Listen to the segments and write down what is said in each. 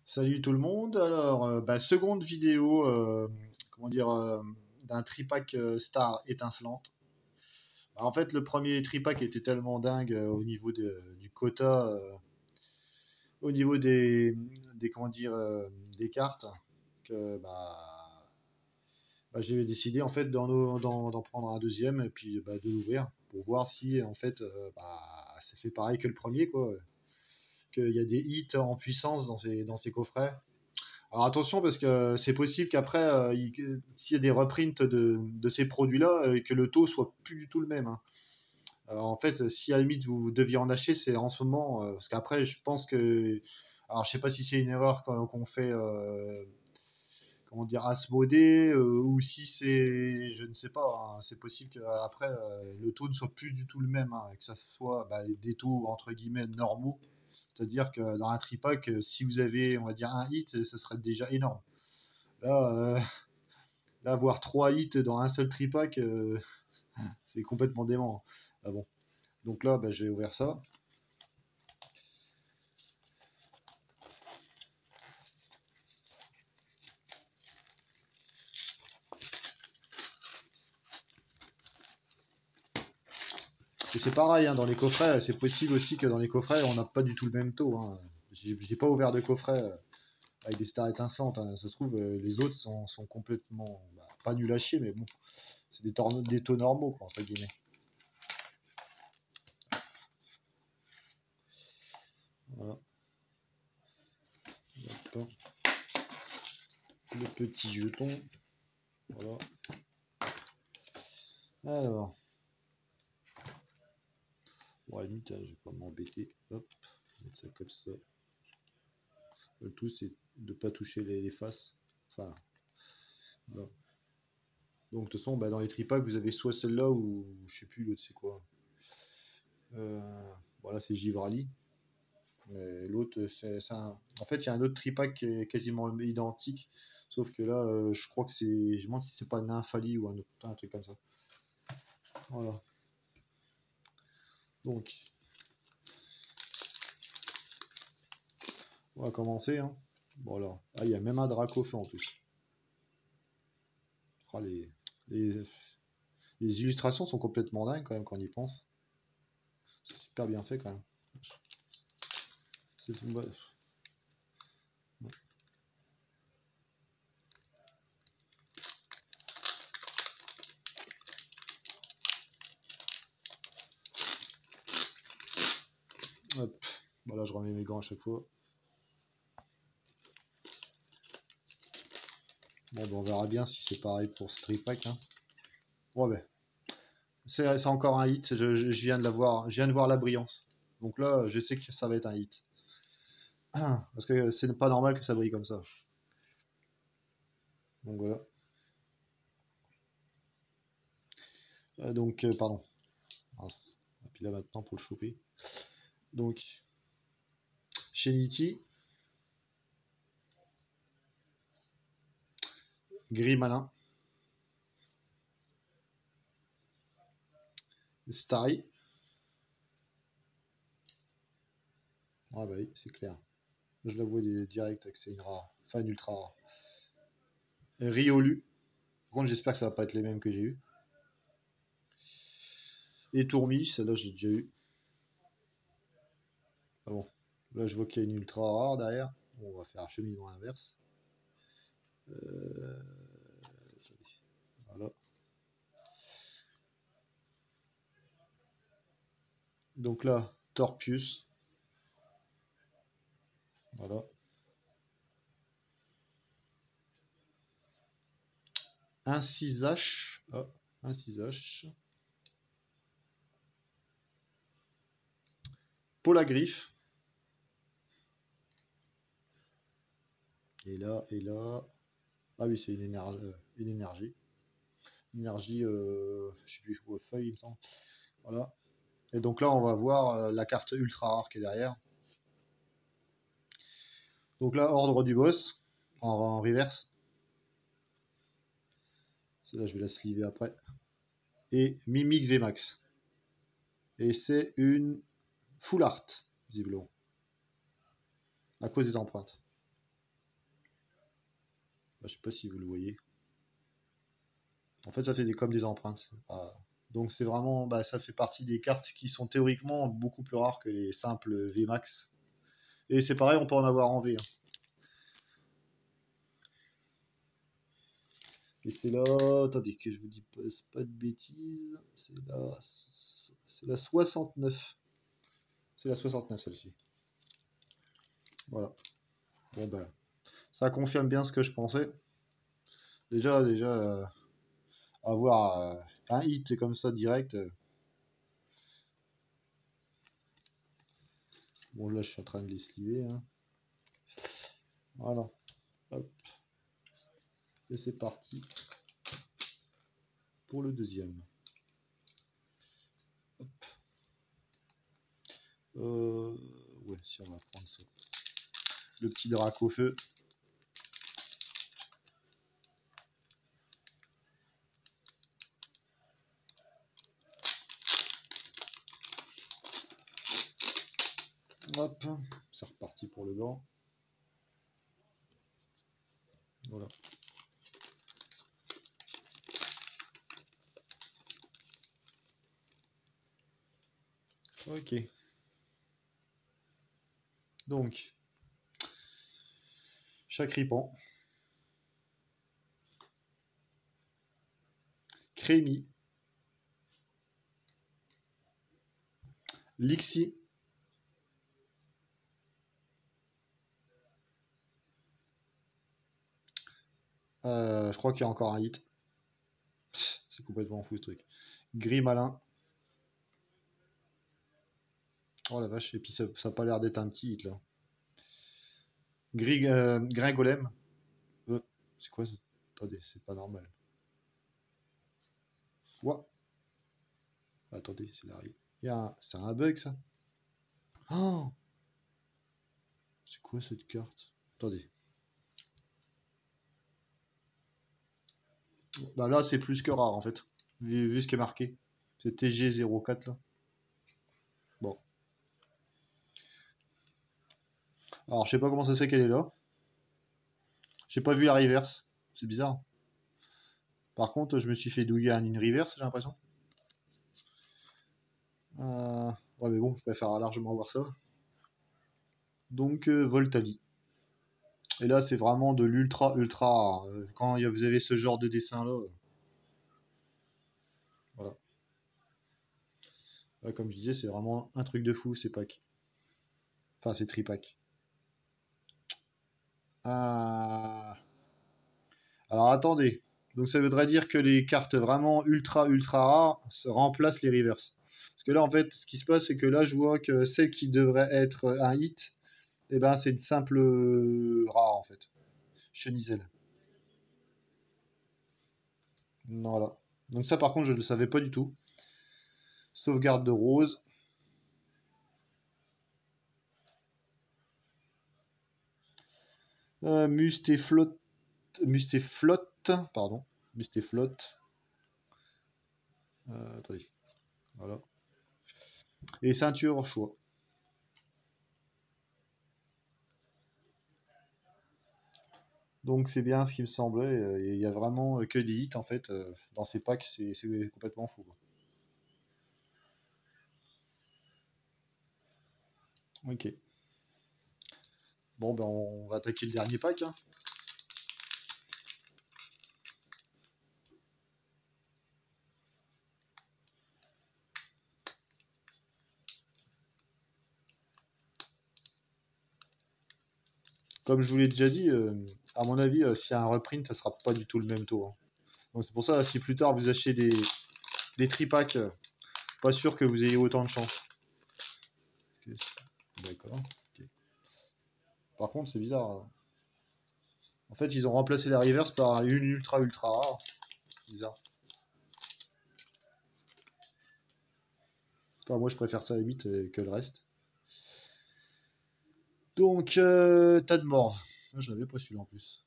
Salut tout le monde. Alors, seconde vidéo, comment dire, d'un tripack Star étincelante. En fait, le premier tripack était tellement dingue au niveau du quota, au niveau des comment dire, des cartes, que j'ai décidé en fait d'en prendre un deuxième et puis de l'ouvrir pour voir si en fait ça fait pareil que le premier quoi. Qu'il y a des hits en puissance dans ces coffrets. Alors attention parce que c'est possible qu'après, s'il y a des reprints de ces produits-là, que le taux soit plus du tout le même, hein. Alors, en fait, si à la limite vous deviez en acheter, c'est en ce moment, parce qu'après, je pense que, alors je sais pas si c'est une erreur qu'on fait, comment dire, Asmodée, ou si c'est, je ne sais pas, hein, c'est possible qu'après le taux ne soit plus du tout le même, hein, et que ça soit des taux entre guillemets normaux. C'est-à-dire que dans un tripack, si vous avez, on va dire, un hit, ça serait déjà énorme. Là, là avoir 3 hits dans un seul tripack, c'est complètement dément. Ah bon. Donc là, je vais ouvrir ça. Et c'est pareil, hein, dans les coffrets, c'est possible aussi que dans les coffrets, on n'a pas du tout le même taux, hein. J'ai pas ouvert de coffret avec des stars étincelantes, hein. Ça se trouve, les autres sont complètement, pas nuls à chier, mais bon, c'est des taux normaux, quoi, entre guillemets. Voilà. Le petit jeton. Voilà. Alors. Bon, à la limite, je vais pas m'embêter. Hop, mettre ça comme ça. Le tout, c'est de pas toucher les faces. Enfin, voilà. Donc, de toute façon, dans les tripacks, vous avez soit celle-là ou je sais plus l'autre, c'est quoi. Voilà, c'est Givrali. L'autre, c'est un. En fait, il y a un autre tripack qui est quasiment identique. Sauf que là, je crois que c'est. Je me demande si c'est pas un Infali ou un truc comme ça. Voilà. Donc, on va commencer, hein. Voilà. Ah, il y a même un Dracofeu en plus. Ah, les illustrations sont complètement dingues quand même quand on y pense. C'est super bien fait quand même. C'est ouais. Hop. Voilà, je remets mes gants à chaque fois. Bon, on verra bien si c'est pareil pour ce tripack, hein. Ouais, c'est encore un hit. Je viens de la voir. Je viens de voir la brillance. Donc là, je sais que ça va être un hit. Parce que c'est pas normal que ça brille comme ça. Donc voilà. Pardon. Et puis là maintenant pour le choper. Donc, Shenity, Gris Malin, Starry. Ah bah oui, c'est clair. Je la vois direct avec c'est une rare. Enfin, une ultra rare. Riolu. Par contre, j'espère que ça va pas être les mêmes que j'ai eu. Et Tourmi, celle-là, j'ai déjà eu. Ah bon. Là, je vois qu'il y a une ultra rare derrière. Bon, on va faire un cheminement inverse. Voilà. Donc là, Torpius. Voilà. Un 6H. Ah, un 6H. Polagriffe. Et là. Ah oui, c'est une énergie. Une énergie, je sais plus, feuille, il me semble. Voilà. Et donc là, on va voir la carte ultra rare qui est derrière. Donc là, ordre du boss, en reverse. Celle-là, je vais la sliver après. Et Mimic VMAX. Et c'est une full art, visiblement. À cause des empreintes. Je sais pas si vous le voyez. En fait, ça fait comme des empreintes. Donc c'est vraiment, bah, ça fait partie des cartes qui sont théoriquement beaucoup plus rares que les simples VMAX. Et c'est pareil, on peut en avoir en V. Hein. Et c'est là, attendez que je vous dis pas de bêtises, c'est la 69. C'est la 69 celle-ci. Voilà. Bon ben, ça confirme bien ce que je pensais. Déjà, avoir un hit comme ça direct. Bon là je suis en train de les sliver. Hein. Voilà. Hop. Et c'est parti pour le deuxième. Hop. Ouais, si on va prendre ça. Le petit drac au feu. Hop, c'est reparti pour le gant. Voilà. Ok. Donc, Chakripan, Crémi, Lixi, je crois qu'il y a encore un hit. C'est complètement fou ce truc. Gris malin. Oh la vache, et puis ça n'a pas l'air d'être un petit hit là. Grain golem. C'est quoi ça? Attendez, c'est pas normal. What? Attendez, c'est là. C'est un bug ça? Oh, c'est quoi cette carte? Attendez. Bah là, c'est plus que rare en fait. Vu ce qui est marqué. C'est TG04 là. Bon. Alors, je sais pas comment ça se fait qu'elle est là. J'ai pas vu la reverse. C'est bizarre. Par contre, je me suis fait douiller un in reverse, j'ai l'impression. Ouais, mais bon, je préfère largement voir ça. Donc, Voltali. Et là, c'est vraiment de l'ultra, ultra rare. Quand vous avez ce genre de dessin là. Voilà. Là, comme je disais, c'est vraiment un truc de fou, ces packs. Enfin, ces tripacks. Ah. Alors, attendez. Donc, ça voudrait dire que les cartes vraiment ultra, ultra rares remplacent les reverse. Parce que là, en fait, ce qui se passe, c'est que là, je vois que celle qui devrait être un hit, eh ben, c'est une simple rare, en fait. Chenisel. Voilà. Donc ça, par contre, je ne le savais pas du tout. Sauvegarde de rose. Mustéflotte. Mustéflotte. Pardon. Mustéflotte. Attendez. Voilà. Et ceinture choix. Donc c'est bien ce qui me semblait. Il y a vraiment que des hits en fait. Dans ces packs, c'est complètement fou. Quoi. Ok. Bon, ben on va attaquer le dernier pack. Hein. Comme je vous l'ai déjà dit, à mon avis, s'il y a un reprint, ça sera pas du tout le même taux. Hein. Donc c'est pour ça, si plus tard vous achetez des tripacks, pas sûr que vous ayez autant de chance. Okay. D'accord. Okay. Par contre, c'est bizarre. Hein. En fait, ils ont remplacé la reverse par une ultra ultra rare. Bizarre. Enfin, moi, je préfère ça à la limite que le reste. Donc, tas de morts. Je l'avais pas celui-là en plus.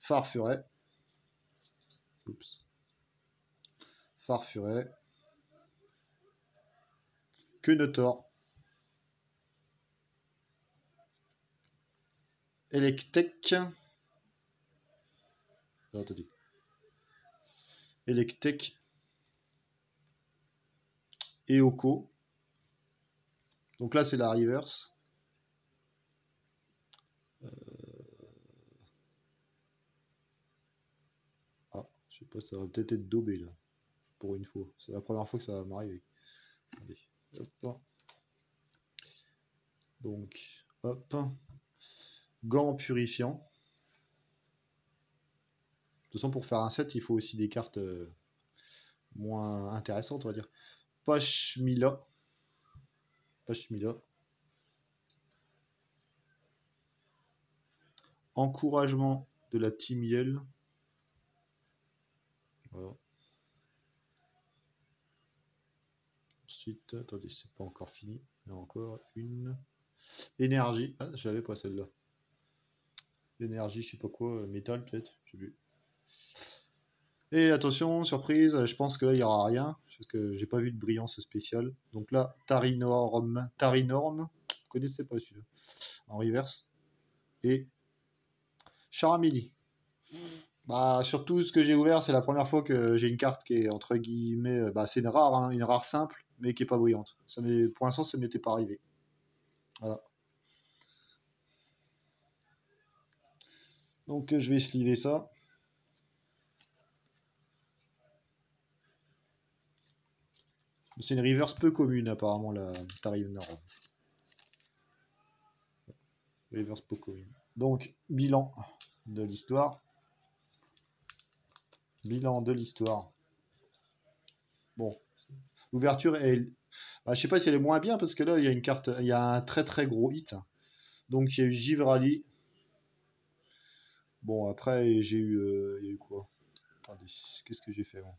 Farfuret. Oups. Farfuret. Quenotor. Electek. Non, attendez. Electek. Eoko. Donc là, c'est la reverse. Ah, je sais pas, ça va peut-être être daubé là. Pour une fois. C'est la première fois que ça va m'arriver. Allez, hop. Donc, hop. Gants purifiants. De toute façon, pour faire un set, il faut aussi des cartes moins intéressantes, on va dire. Pashmila. Pashmila. Encouragement de la Team Yell. Voilà. Ensuite, attendez, c'est pas encore fini. Il y a encore une. Énergie. Ah, je l'avais pas celle-là. Énergie, je sais pas quoi. Métal peut-être. Je sais plus. Et attention, surprise, je pense que là il n'y aura rien. Parce que j'ai pas vu de brillance spéciale. Donc là, Tarinorm. Tarinorm. Vous connaissez pas celui-là. En reverse. Et Charamini. Bah, surtout ce que j'ai ouvert, c'est la première fois que j'ai une carte qui est entre guillemets. Bah, c'est une rare, hein, une rare simple, mais qui est pas brillante. Pour l'instant, ça m'était pas arrivé. Voilà. Donc je vais sliver ça. C'est une reverse peu commune apparemment la Tarinorm. Reverse peu commune. Donc bilan de l'histoire. Bilan de l'histoire. Bon, l'ouverture est. Bah, je sais pas si elle est moins bien parce que là il y a une carte, il y a un très très gros hit. Donc il y a eu Givrali. Bon après j'ai eu, il y a eu quoi? Attendez, qu'est-ce que j'ai fait moi?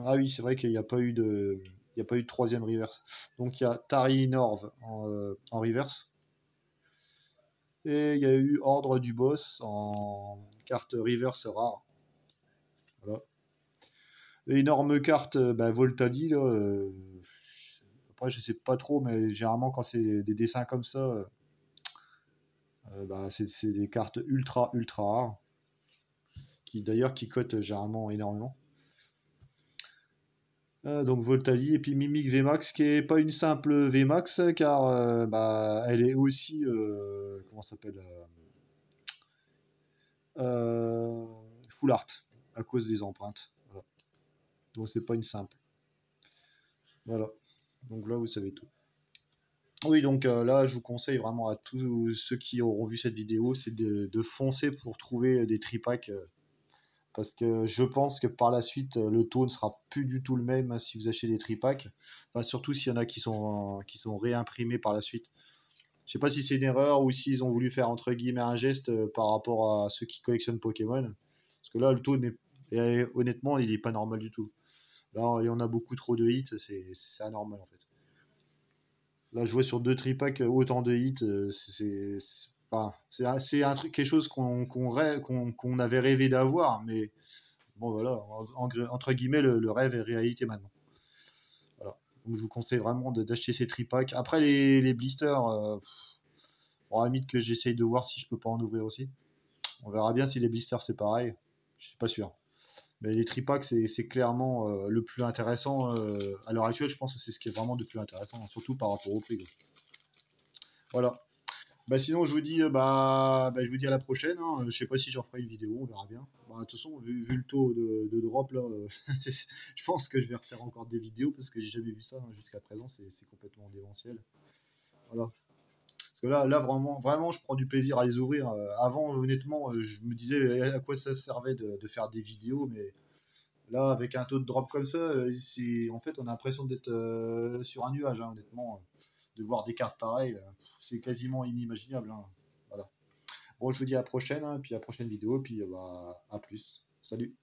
Ah oui, c'est vrai qu'il n'y a pas eu de, il y a pas eu de troisième reverse. Donc il y a Tari Norv en reverse. Et il y a eu Ordre du Boss en carte reverse rare. Voilà. Énorme carte, bah, Voltadi là. Après je sais pas trop, mais généralement quand c'est des dessins comme ça, bah, c'est des cartes ultra ultra rares. Qui d'ailleurs qui cotent généralement énormément. Donc Voltali et puis Mimic VMAX qui est pas une simple VMAX car bah, elle est aussi comment ça s'appelle full art à cause des empreintes. Voilà. Donc c'est pas une simple. Voilà. Donc là vous savez tout. Oui donc là je vous conseille vraiment à tous ceux qui auront vu cette vidéo c'est de foncer pour trouver des tripacks. Parce que je pense que par la suite, le taux ne sera plus du tout le même si vous achetez des tripacks. Enfin, surtout s'il y en a qui sont réimprimés par la suite. Je sais pas si c'est une erreur ou s'ils ont voulu faire entre guillemets un geste par rapport à ceux qui collectionnent Pokémon. Parce que là, le taux, honnêtement, il est pas normal du tout. Là, il y en a beaucoup trop de hits, c'est anormal en fait. Là, jouer sur deux tripacks, autant de hits, enfin, c'est un truc, quelque chose qu'on avait rêvé d'avoir, mais bon voilà, entre guillemets, le rêve est réalité maintenant. Voilà. Donc je vous conseille vraiment d'acheter ces tripacks. Après les blisters, on limite que j'essaye de voir si je peux pas en ouvrir aussi. On verra bien si les blisters c'est pareil. Je suis pas sûr. Mais les tripacks c'est clairement le plus intéressant à l'heure actuelle. Je pense que c'est ce qui est vraiment le plus intéressant, surtout par rapport au prix. Quoi. Voilà. Bah sinon je vous dis je vous dis à la prochaine. Hein. Je sais pas si j'en ferai une vidéo, on verra bien. Bah, de toute façon, vu le taux de drop là, je pense que je vais refaire encore des vidéos parce que j'ai jamais vu ça hein, jusqu'à présent, c'est complètement démentiel. Voilà. Parce que là vraiment, vraiment, je prends du plaisir à les ouvrir. Avant, honnêtement, je me disais à quoi ça servait de faire des vidéos, mais là, avec un taux de drop comme ça, en fait, on a l'impression d'être sur un nuage, hein, honnêtement. De voir des cartes pareilles, c'est quasiment inimaginable. Hein. Voilà. Bon, je vous dis à la prochaine, hein, puis à la prochaine vidéo, puis bah, à plus. Salut.